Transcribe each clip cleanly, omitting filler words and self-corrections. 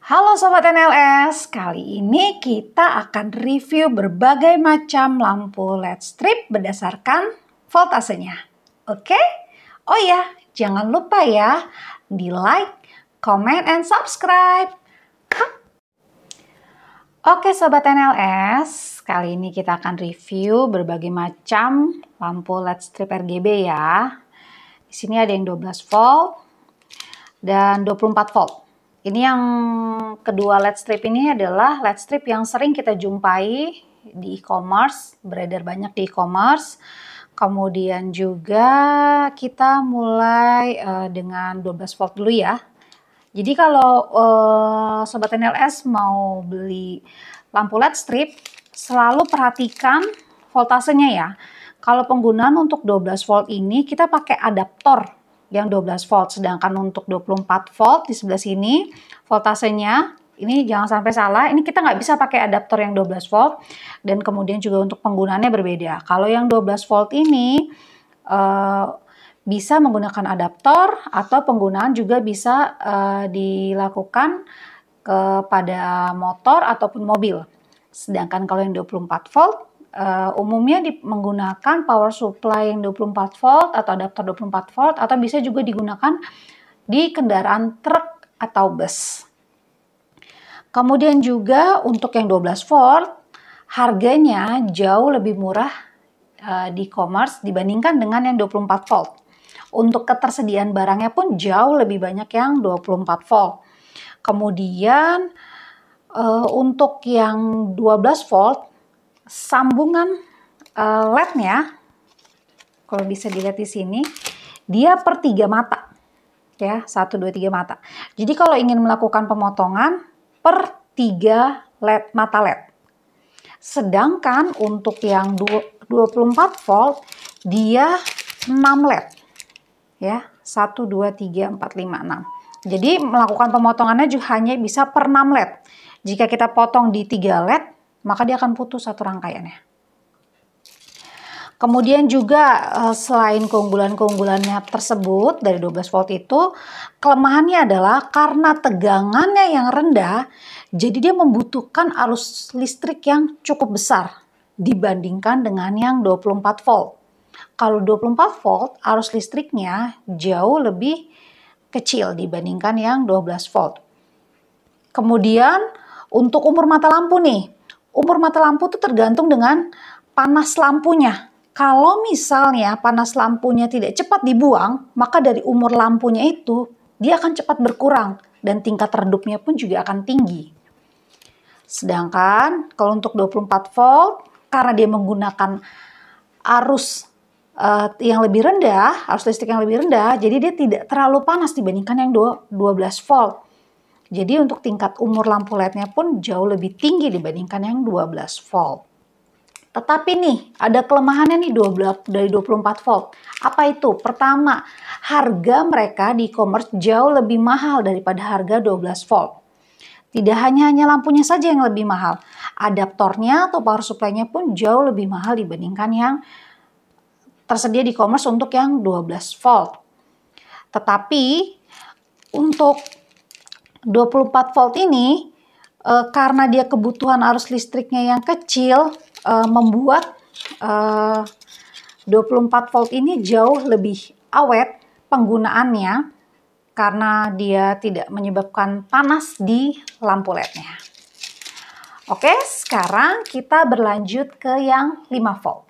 Halo Sobat NLS, kali ini kita akan review berbagai macam lampu LED strip berdasarkan voltasenya. Oke? Oh ya, jangan lupa ya di like, comment, and subscribe. Oke Sobat NLS, kali ini kita akan review berbagai macam lampu LED strip RGB ya. Di sini ada yang 12 volt dan 24 volt. Ini yang kedua LED strip ini adalah LED strip yang sering kita jumpai di e-commerce, beredar banyak di e-commerce. Kemudian juga kita mulai dengan 12 volt dulu ya. Jadi kalau Sobat NLS mau beli lampu LED strip, selalu perhatikan voltasenya ya. Kalau penggunaan untuk 12 volt ini kita pakai adaptor yang 12 volt, sedangkan untuk 24 volt di sebelah sini voltasenya ini jangan sampai salah, ini kita nggak bisa pakai adaptor yang 12 volt dan kemudian juga untuk penggunaannya berbeda. Kalau yang 12 volt ini bisa menggunakan adaptor atau penggunaan juga bisa dilakukan kepada motor ataupun mobil. Sedangkan kalau yang 24 volt umumnya menggunakan power supply yang 24 volt atau adaptor 24 volt atau bisa juga digunakan di kendaraan truk atau bus. Kemudian juga untuk yang 12 volt harganya jauh lebih murah di e-commerce dibandingkan dengan yang 24 volt. Untuk ketersediaan barangnya pun jauh lebih banyak yang 24 volt. Kemudian untuk yang 12 volt sambungan LED-nya, kalau bisa dilihat di sini, dia per 3 mata, ya 1, 2, 3 mata. Jadi kalau ingin melakukan pemotongan per 3 mata LED. Sedangkan untuk yang 24 volt dia 6 LED, ya 1, 2, 3, 4, 5, 6. Jadi melakukan pemotongannya juga hanya bisa per 6 LED. Jika kita potong di 3 LED, maka dia akan putus satu rangkaiannya. Kemudian juga selain keunggulan-keunggulannya tersebut dari 12 volt itu, kelemahannya adalah karena tegangannya yang rendah, jadi dia membutuhkan arus listrik yang cukup besar dibandingkan dengan yang 24 volt. Kalau 24 volt, arus listriknya jauh lebih kecil dibandingkan yang 12 volt. Kemudian untuk umur mata lampu nih, umur mata lampu itu tergantung dengan panas lampunya. Kalau misalnya panas lampunya tidak cepat dibuang, maka dari umur lampunya itu dia akan cepat berkurang dan tingkat redupnya pun juga akan tinggi. Sedangkan kalau untuk 24 volt, karena dia menggunakan arus yang lebih rendah, arus listrik yang lebih rendah, jadi dia tidak terlalu panas dibandingkan yang 12 volt. Jadi untuk tingkat umur lampu LED-nya pun jauh lebih tinggi dibandingkan yang 12 volt. Tetapi nih, ada kelemahannya nih dari 24 volt. Apa itu? Pertama, harga mereka di e-commerce jauh lebih mahal daripada harga 12 volt. Tidak hanya lampunya saja yang lebih mahal, adaptornya atau power supply-nya pun jauh lebih mahal dibandingkan yang tersedia di e-commerce untuk yang 12 volt. Tetapi untuk 24 volt ini karena dia kebutuhan arus listriknya yang kecil membuat 24 volt ini jauh lebih awet penggunaannya karena dia tidak menyebabkan panas di lampu LED-nya. Oke, sekarang kita berlanjut ke yang 5 volt.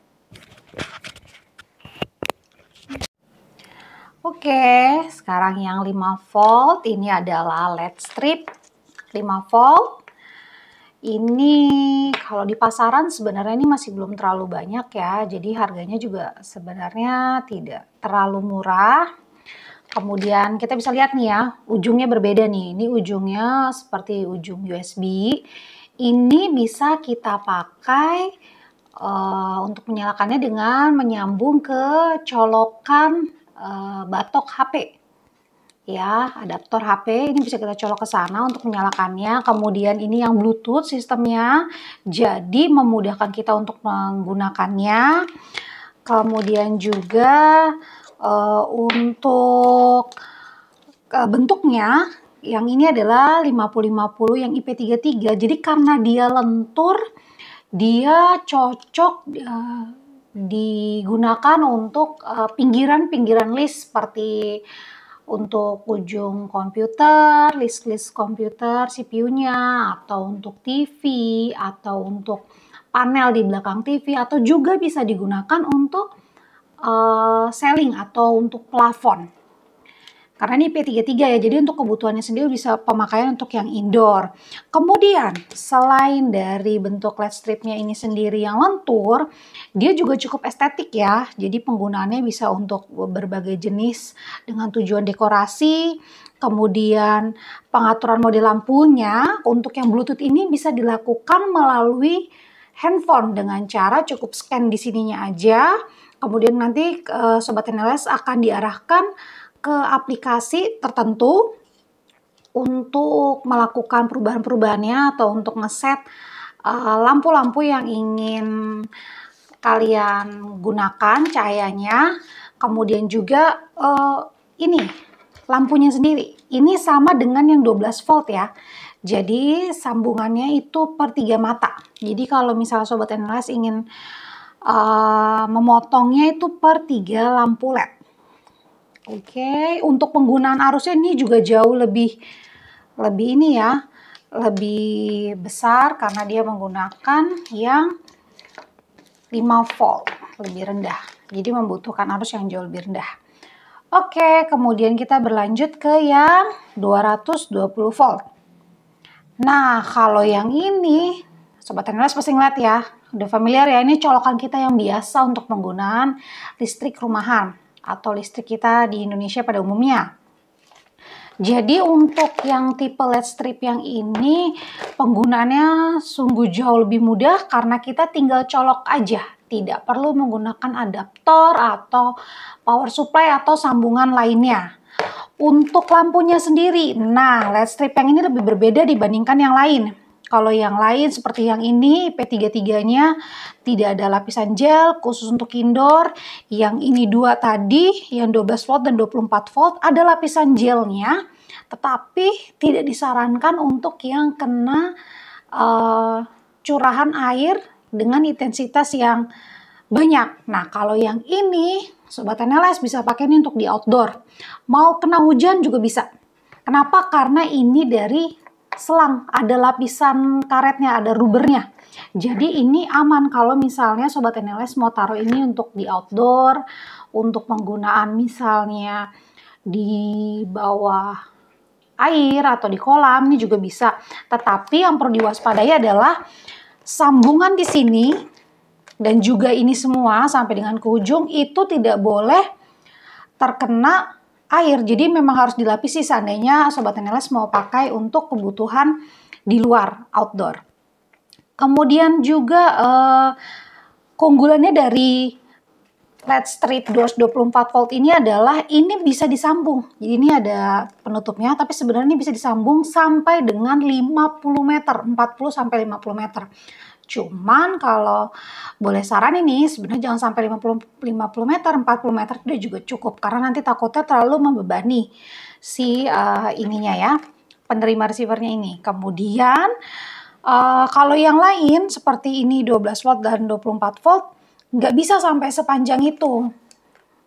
Oke, sekarang yang 5 volt ini adalah LED strip 5 volt. Ini kalau di pasaran sebenarnya ini masih belum terlalu banyak ya. Jadi harganya juga sebenarnya tidak terlalu murah. Kemudian kita bisa lihat nih ya, ujungnya berbeda nih. Ini ujungnya seperti ujung USB. Ini bisa kita pakai untuk menyalakannya dengan menyambung ke colokan batok HP ya, adaptor HP ini bisa kita colok ke sana untuk menyalakannya. Kemudian ini yang Bluetooth sistemnya, jadi memudahkan kita untuk menggunakannya. Kemudian juga untuk bentuknya yang ini adalah 50-50 yang IP33. Jadi karena dia lentur, dia cocok digunakan untuk pinggiran-pinggiran list seperti untuk ujung komputer, list-list komputer, CPU-nya, atau untuk TV, atau untuk panel di belakang TV, atau juga bisa digunakan untuk ceiling atau untuk plafon. Karena ini P33 ya, jadi untuk kebutuhannya sendiri bisa pemakaian untuk yang indoor. Kemudian, selain dari bentuk LED stripnya ini sendiri yang lentur, dia juga cukup estetik ya. Jadi penggunaannya bisa untuk berbagai jenis dengan tujuan dekorasi. Kemudian pengaturan mode lampunya untuk yang Bluetooth ini bisa dilakukan melalui handphone dengan cara cukup scan di sininya aja. Kemudian nanti Sobat NLS akan diarahkan ke aplikasi tertentu untuk melakukan perubahan-perubahannya atau untuk ngeset lampu-lampu yang ingin kalian gunakan cahayanya. Kemudian juga ini lampunya sendiri. Ini sama dengan yang 12 volt ya. Jadi sambungannya itu per 3 mata. Jadi kalau misalnya Sobat NLS ingin memotongnya itu per 3 lampu LED. Oke, untuk penggunaan arusnya ini juga jauh lebih ini ya, lebih besar karena dia menggunakan yang 5 volt, lebih rendah. Jadi membutuhkan arus yang jauh lebih rendah. Oke, kemudian kita berlanjut ke yang 220 volt. Nah, kalau yang ini, Sobat NLS pasti ngeliat ya, udah familiar ya, ini colokan kita yang biasa untuk penggunaan listrik rumahan atau listrik kita di Indonesia pada umumnya. Jadi untuk yang tipe LED strip yang ini penggunaannya sungguh jauh lebih mudah karena kita tinggal colok aja. Tidak perlu menggunakan adaptor atau power supply atau sambungan lainnya. Untuk lampunya sendiri, nah LED strip yang ini lebih berbeda dibandingkan yang lain. Kalau yang lain seperti yang ini, P33-nya tidak ada lapisan gel khusus untuk indoor. Yang ini dua tadi, yang 12 volt dan 24 volt, ada lapisan gelnya. Tetapi tidak disarankan untuk yang kena curahan air dengan intensitas yang banyak. Nah, kalau yang ini, Sobat NLS bisa pakai ini untuk di outdoor. Mau kena hujan juga bisa. Kenapa? Karena ini dari selang, ada lapisan karetnya, ada rubbernya. Jadi ini aman kalau misalnya Sobat NLS mau taruh ini untuk di outdoor, untuk penggunaan misalnya di bawah air atau di kolam, ini juga bisa. Tetapi yang perlu diwaspadai adalah sambungan di sini dan juga ini semua sampai dengan ke ujung itu tidak boleh terkena air, jadi memang harus dilapisi seandainya Sobat NLS mau pakai untuk kebutuhan di luar, outdoor. Kemudian juga keunggulannya dari LED strip 224 volt ini adalah ini bisa disambung. Jadi ini ada penutupnya, tapi sebenarnya ini bisa disambung sampai dengan 50 meter, 40 sampai 50 meter. Cuman kalau boleh saran ini sebenarnya jangan sampai 50 meter, 40 meter itu juga cukup karena nanti takutnya terlalu membebani si ininya ya, penerima receivernya ini. Kemudian kalau yang lain seperti ini 12 volt dan 24 volt nggak bisa sampai sepanjang itu.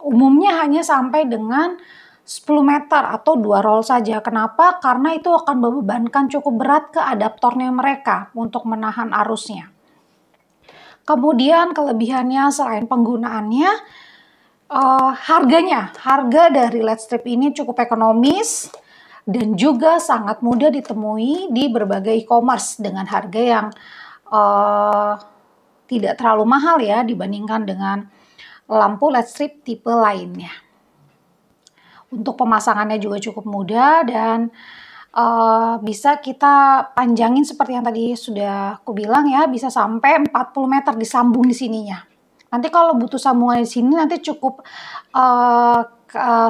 Umumnya hanya sampai dengan 10 meter atau 2 roll saja. Kenapa? Karena itu akan membebankan cukup berat ke adaptornya mereka untuk menahan arusnya. Kemudian kelebihannya selain penggunaannya, harga dari LED strip ini cukup ekonomis dan juga sangat mudah ditemui di berbagai e-commerce dengan harga yang tidak terlalu mahal ya dibandingkan dengan lampu LED strip tipe lainnya. Untuk pemasangannya juga cukup mudah dan bisa kita panjangin seperti yang tadi sudah aku bilang ya, bisa sampai 40 meter disambung di sininya. Nanti kalau butuh sambungan di sini nanti cukup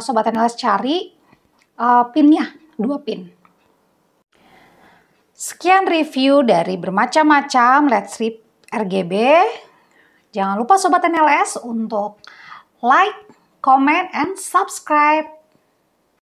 Sobat NLS cari pinnya, 2 pin. Sekian review dari bermacam-macam LED strip RGB. Jangan lupa Sobat NLS untuk like, comment, and subscribe.